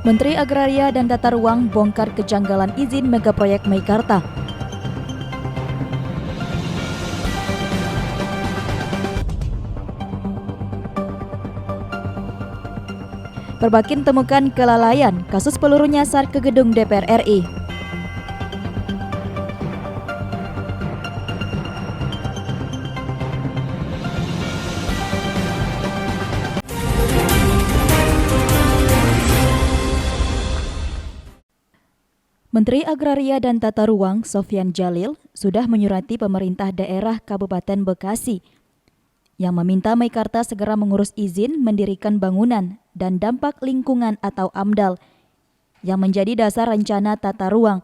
Menteri Agraria dan Tata Ruang bongkar kejanggalan izin megaproyek Meikarta. Perbakin temukan kelalaian kasus peluru nyasar ke gedung DPR RI. Menteri Agraria dan Tata Ruang Sofyan Djalil sudah menyurati pemerintah daerah Kabupaten Bekasi yang meminta Meikarta segera mengurus izin mendirikan bangunan dan dampak lingkungan atau AMDAL yang menjadi dasar rencana tata ruang.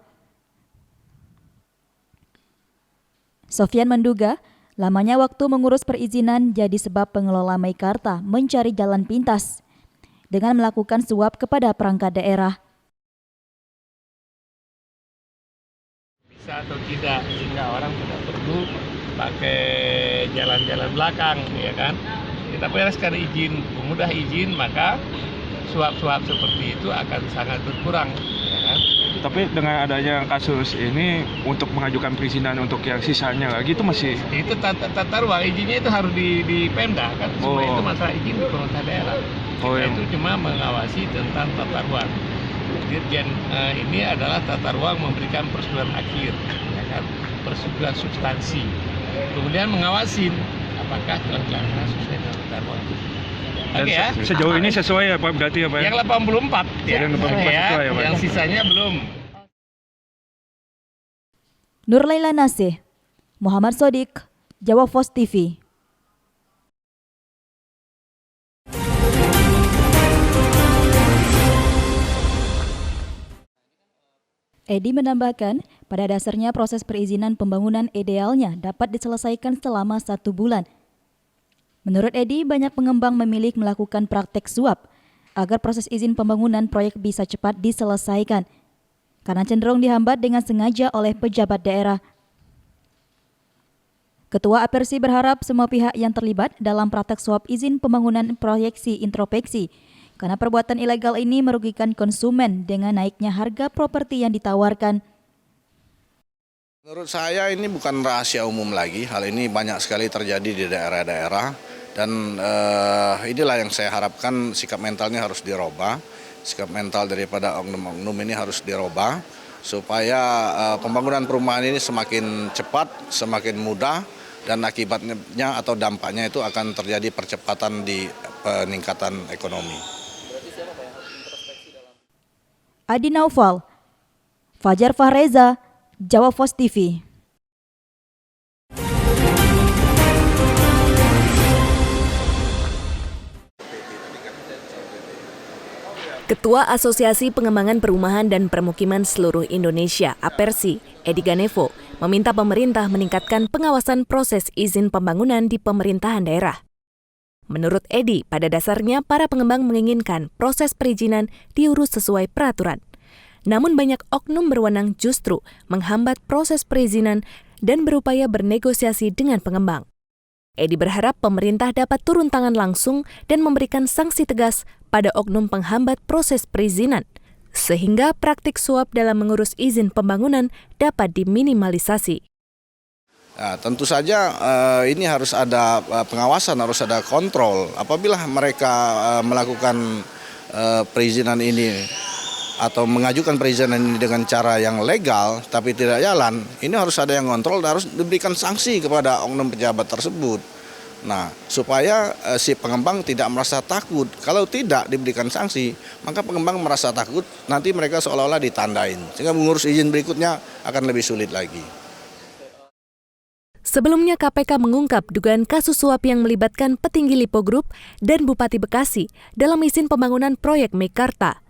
Sofyan menduga lamanya waktu mengurus perizinan jadi sebab pengelola Meikarta mencari jalan pintas dengan melakukan suap kepada perangkat daerah. Bisa atau tidak, sehingga orang tidak perlu pakai jalan-jalan belakang, ya kan? Kita bereskan izin, memudah izin, maka suap-suap seperti itu akan sangat berkurang, ya kan? Tapi dengan adanya kasus ini, untuk mengajukan perizinan untuk yang sisanya lagi itu masih... Itu tata ruang, izinnya itu harus di Pemda, kan? Semua itu masalah izin di pemerintah daerah. Itu cuma mengawasi tentang tata ruang. Dirjen ini adalah tata ruang memberikan persetujuan akhir, ya kan? Persetujuan substansi. Kemudian mengawasin apakah telah sesuai dengan tata ruang. Oke ya. Sejauh ini sesuai ya Pak, berarti ya Pak? Yang 84 ya. Yang 84 sesuai ya Pak? Yang sisanya belum. Nurlaila Nasih, Muhammad Sodik, Jawa Post TV. Edi menambahkan, pada dasarnya proses perizinan pembangunan idealnya dapat diselesaikan selama 1 bulan. Menurut Edi, banyak pengembang memilih melakukan praktek suap agar proses izin pembangunan proyek bisa cepat diselesaikan, karena cenderung dihambat dengan sengaja oleh pejabat daerah. Ketua Apersi berharap semua pihak yang terlibat dalam praktek suap izin pembangunan proyeksi introspeksi, karena perbuatan ilegal ini merugikan konsumen dengan naiknya harga properti yang ditawarkan. Menurut saya ini bukan rahasia umum lagi, hal ini banyak sekali terjadi di daerah-daerah dan inilah yang saya harapkan sikap mentalnya harus dirubah, sikap mental daripada oknum-oknum ini harus dirubah supaya pembangunan perumahan ini semakin cepat, semakin mudah dan akibatnya atau dampaknya itu akan terjadi percepatan di peningkatan ekonomi. Adi Naufal, Fajar Fahreza, Jawa Post TV. Ketua Asosiasi Pengembangan Perumahan dan Permukiman Seluruh Indonesia, Apersi, Edi Ganevo, meminta pemerintah meningkatkan pengawasan proses izin pembangunan di pemerintahan daerah. Menurut Edi, pada dasarnya para pengembang menginginkan proses perizinan diurus sesuai peraturan. Namun banyak oknum berwenang justru menghambat proses perizinan dan berupaya bernegosiasi dengan pengembang. Edi berharap pemerintah dapat turun tangan langsung dan memberikan sanksi tegas pada oknum penghambat proses perizinan, sehingga praktik suap dalam mengurus izin pembangunan dapat diminimalisasi. Nah, tentu saja ini harus ada pengawasan, harus ada kontrol. Apabila mereka melakukan perizinan ini atau mengajukan perizinan ini dengan cara yang legal tapi tidak jalan, ini harus ada yang kontrol dan harus diberikan sanksi kepada oknum pejabat tersebut. Nah, supaya si pengembang tidak merasa takut. Kalau tidak diberikan sanksi, maka pengembang merasa takut, nanti mereka seolah-olah ditandain. Sehingga mengurus izin berikutnya akan lebih sulit lagi. Sebelumnya KPK mengungkap dugaan kasus suap yang melibatkan petinggi Lipo Group dan Bupati Bekasi dalam izin pembangunan proyek Meikarta.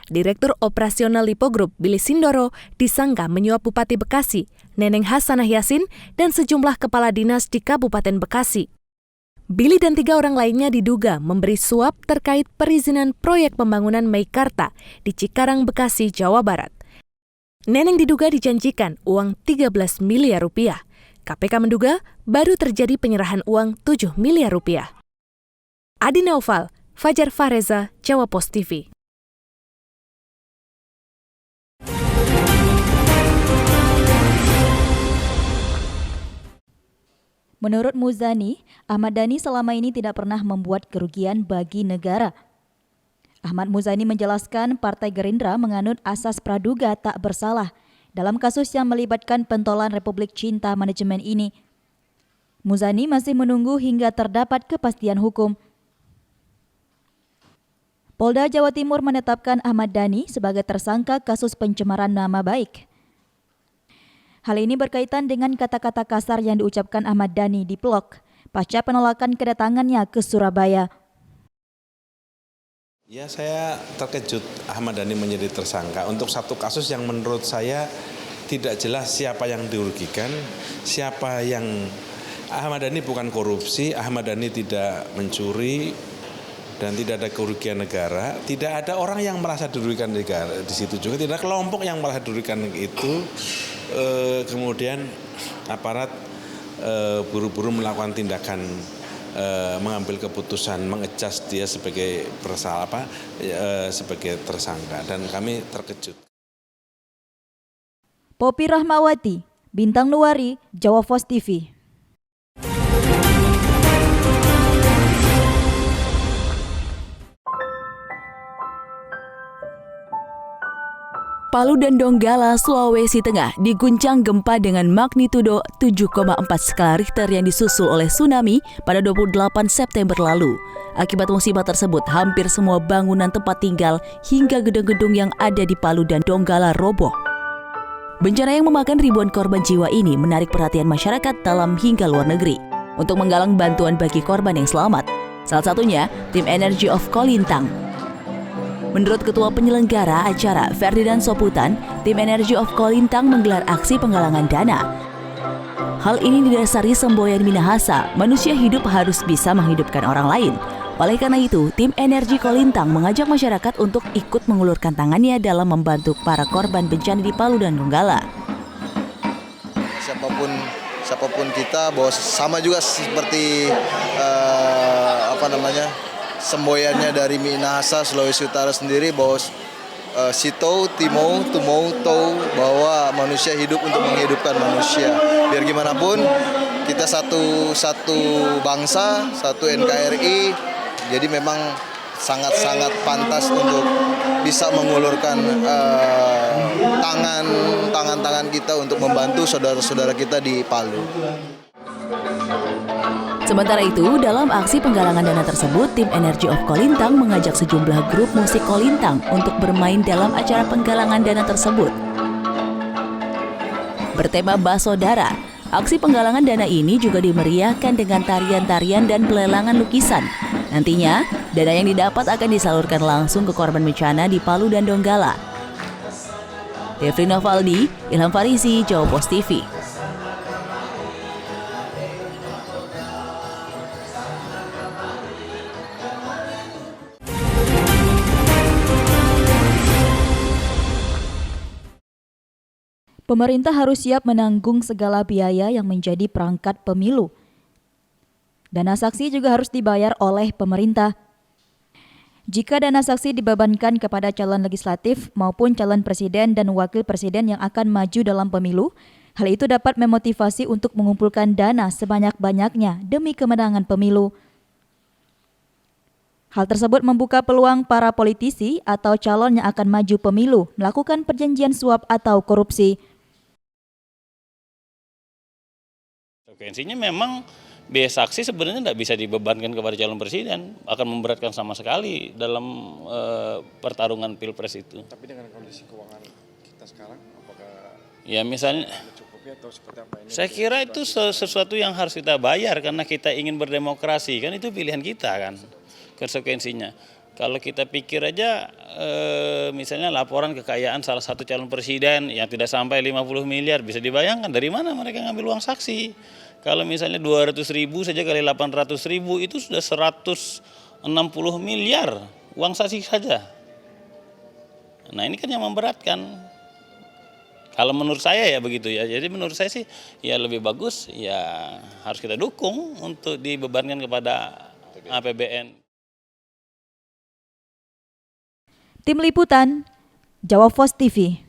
Direktur Operasional Lipo Group, Billy Sindoro, disangka menyuap Bupati Bekasi, Neneng Hasanah Yasin, dan sejumlah kepala dinas di Kabupaten Bekasi. Billy dan 3 orang lainnya diduga memberi suap terkait perizinan proyek pembangunan Meikarta di Cikarang, Bekasi, Jawa Barat. Neneng diduga dijanjikan uang 13 miliar rupiah. KPK menduga baru terjadi penyerahan uang 7 miliar rupiah. Adi Naufal, Fajar Fahreza, Jawa Post TV. Menurut Muzani, Ahmad Dhani selama ini tidak pernah membuat kerugian bagi negara. Ahmad Muzani menjelaskan Partai Gerindra menganut asas praduga tak bersalah dalam kasus yang melibatkan pentolan Republik Cinta Manajemen ini. Muzani masih menunggu hingga terdapat kepastian hukum. Polda Jawa Timur menetapkan Ahmad Dhani sebagai tersangka kasus pencemaran nama baik. Hal ini berkaitan dengan kata-kata kasar yang diucapkan Ahmad Dhani di blog pasca penolakan kedatangannya ke Surabaya. Ya, saya terkejut Ahmad Dhani menjadi tersangka untuk satu kasus yang menurut saya tidak jelas siapa yang dirugikan, Ahmad Dhani bukan korupsi, Ahmad Dhani tidak mencuri dan tidak ada kerugian negara, tidak ada orang yang merasa dirugikan negara di situ juga, tidak ada kelompok yang merasa dirugikan itu. Kemudian aparat buru-buru melakukan tindakan mengambil keputusan mengecas dia sebagai sebagai tersangka dan kami terkejut. Poppy Rahmawati, Bintang Nuwari, Jawa Post TV. Palu dan Donggala, Sulawesi Tengah diguncang gempa dengan magnitudo 7,4 skala Richter yang disusul oleh tsunami pada 28 September lalu. Akibat musibah tersebut, hampir semua bangunan tempat tinggal hingga gedung-gedung yang ada di Palu dan Donggala roboh. Bencana yang memakan ribuan korban jiwa ini menarik perhatian masyarakat dalam hingga luar negeri untuk menggalang bantuan bagi korban yang selamat. Salah satunya, tim Energy of Kolintang. Menurut Ketua Penyelenggara acara Ferdinand Soputan, tim Energy of Kolintang menggelar aksi penggalangan dana. Hal ini didasari semboyan Minahasa, manusia hidup harus bisa menghidupkan orang lain. Oleh karena itu, tim Energi Kolintang mengajak masyarakat untuk ikut mengulurkan tangannya dalam membantu para korban bencana di Palu dan Donggala. Siapapun kita, bahwa sama juga seperti semboyannya dari Minahasa, Sulawesi Utara sendiri, bahwa Sito, Timo, Tumou, Tou, bahwa manusia hidup untuk menghidupkan manusia. Biar gimana pun, kita satu bangsa, satu NKRI, jadi memang sangat-sangat pantas untuk bisa mengulurkan tangan kita untuk membantu saudara-saudara kita di Palu. Sementara itu, dalam aksi penggalangan dana tersebut, tim Energy of Kolintang mengajak sejumlah grup musik Kolintang untuk bermain dalam acara penggalangan dana tersebut. Bertema Basodara, aksi penggalangan dana ini juga dimeriahkan dengan tarian-tarian dan pelelangan lukisan. Nantinya, dana yang didapat akan disalurkan langsung ke korban bencana di Palu dan Donggala. Devri Novaldi, Ilham Farisi, Jawa Post TV. Pemerintah harus siap menanggung segala biaya yang menjadi perangkat pemilu. Dana saksi juga harus dibayar oleh pemerintah. Jika dana saksi dibebankan kepada calon legislatif maupun calon presiden dan wakil presiden yang akan maju dalam pemilu, hal itu dapat memotivasi untuk mengumpulkan dana sebanyak-banyaknya demi kemenangan pemilu. Hal tersebut membuka peluang para politisi atau calon yang akan maju pemilu melakukan perjanjian suap atau korupsi. Konsekuensinya memang biaya saksi sebenarnya tidak bisa dibebankan kepada calon presiden, akan memberatkan sama sekali dalam pertarungan pilpres itu. Tapi dengan kondisi keuangan kita sekarang, apakah ya misalnya mencukupi atau seperti apa ini? Saya kira itu sesuatu yang harus kita bayar karena kita ingin berdemokrasi, kan itu pilihan kita kan konsekuensinya. Kalau kita pikir aja misalnya laporan kekayaan salah satu calon presiden yang tidak sampai 50 miliar, bisa dibayangkan dari mana mereka ngambil uang saksi. Kalau misalnya 200.000 saja kali 800.000 itu sudah 160 miliar uang saksi saja. Nah ini kan yang memberatkan. Kalau menurut saya ya begitu ya. Jadi menurut saya sih ya lebih bagus ya harus kita dukung untuk dibebankan kepada APBN. Tim Liputan, Jawa Post TV.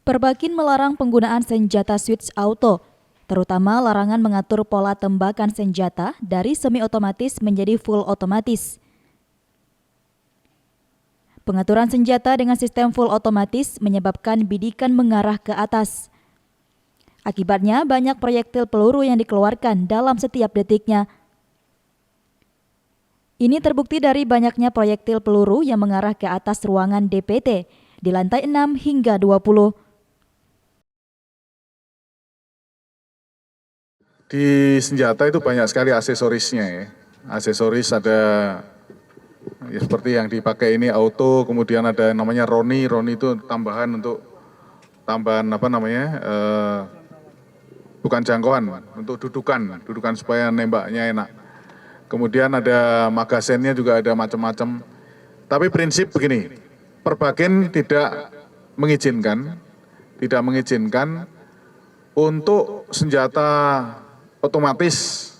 Perbakin melarang penggunaan senjata switch auto, terutama larangan mengatur pola tembakan senjata dari semi-otomatis menjadi full otomatis. Pengaturan senjata dengan sistem full otomatis menyebabkan bidikan mengarah ke atas. Akibatnya banyak proyektil peluru yang dikeluarkan dalam setiap detiknya. Ini terbukti dari banyaknya proyektil peluru yang mengarah ke atas ruangan DPT di lantai 6 hingga 20. Di senjata itu banyak sekali aksesorisnya ya. Aksesoris ada ya seperti yang dipakai ini auto, kemudian ada namanya Roni. Roni itu tambahan untuk tambahan bukan jangkauan, untuk dudukan supaya nembaknya enak. Kemudian ada magazennya juga ada macam-macam. Tapi prinsip begini, Perbakin tidak mengizinkan untuk senjata otomatis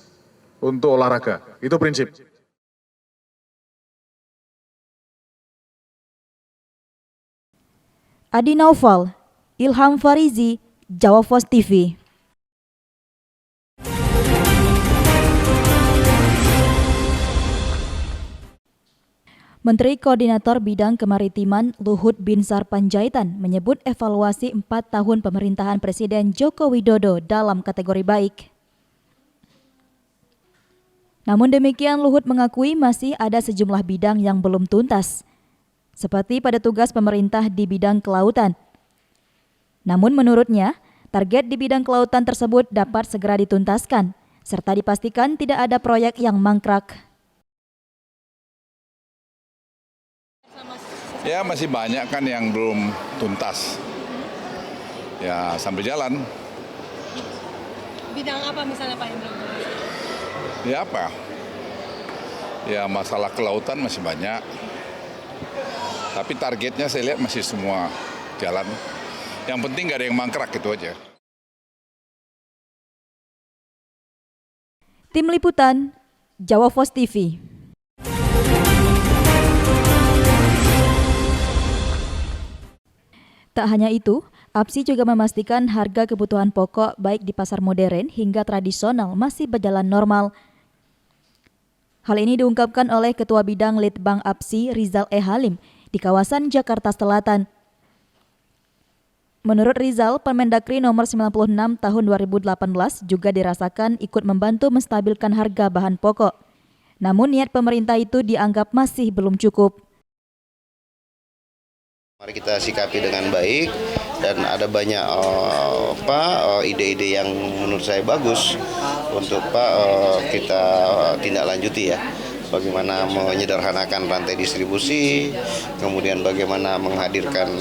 untuk olahraga. Itu prinsip. Adi Naufal, Ilham Farizi, Jawa Post TV. Menteri Koordinator Bidang Kemaritiman Luhut Binsar Panjaitan menyebut evaluasi 4 tahun pemerintahan Presiden Joko Widodo dalam kategori baik. Namun demikian, Luhut mengakui masih ada sejumlah bidang yang belum tuntas, seperti pada tugas pemerintah di bidang kelautan. Namun menurutnya, target di bidang kelautan tersebut dapat segera dituntaskan, serta dipastikan tidak ada proyek yang mangkrak. Ya masih banyak kan yang belum tuntas. Ya sambil jalan. Bidang apa misalnya Pak yang belum tuntas? Ya apa? Ya masalah kelautan masih banyak. Tapi targetnya saya lihat masih semua jalan. Yang penting nggak ada yang mangkrak, itu aja. Tim Liputan, Jawa Post TV. Tak hanya itu, APSI juga memastikan harga kebutuhan pokok baik di pasar modern hingga tradisional masih berjalan normal. Hal ini diungkapkan oleh Ketua Bidang Litbang APSI Rizal E. Halim di kawasan Jakarta Selatan. Menurut Rizal, Permendagri nomor 96 tahun 2018 juga dirasakan ikut membantu menstabilkan harga bahan pokok. Namun niat pemerintah itu dianggap masih belum cukup. Mari kita sikapi dengan baik dan ada banyak ide-ide yang menurut saya bagus untuk kita tindak lanjuti ya. Bagaimana menyederhanakan rantai distribusi, kemudian bagaimana menghadirkan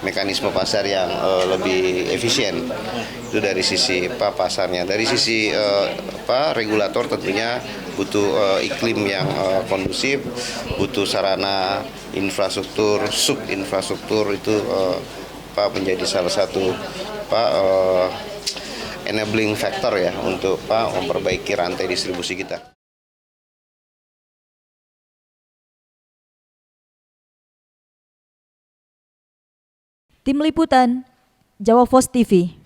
mekanisme pasar yang lebih efisien. Itu dari sisi pasarnya, dari sisi regulator tentunya butuh iklim yang kondusif, butuh sarana infrastruktur, sub-infrastruktur itu menjadi salah satu enabling factor ya untuk memperbaiki rantai distribusi kita. Tim Liputan, Jawa Post TV.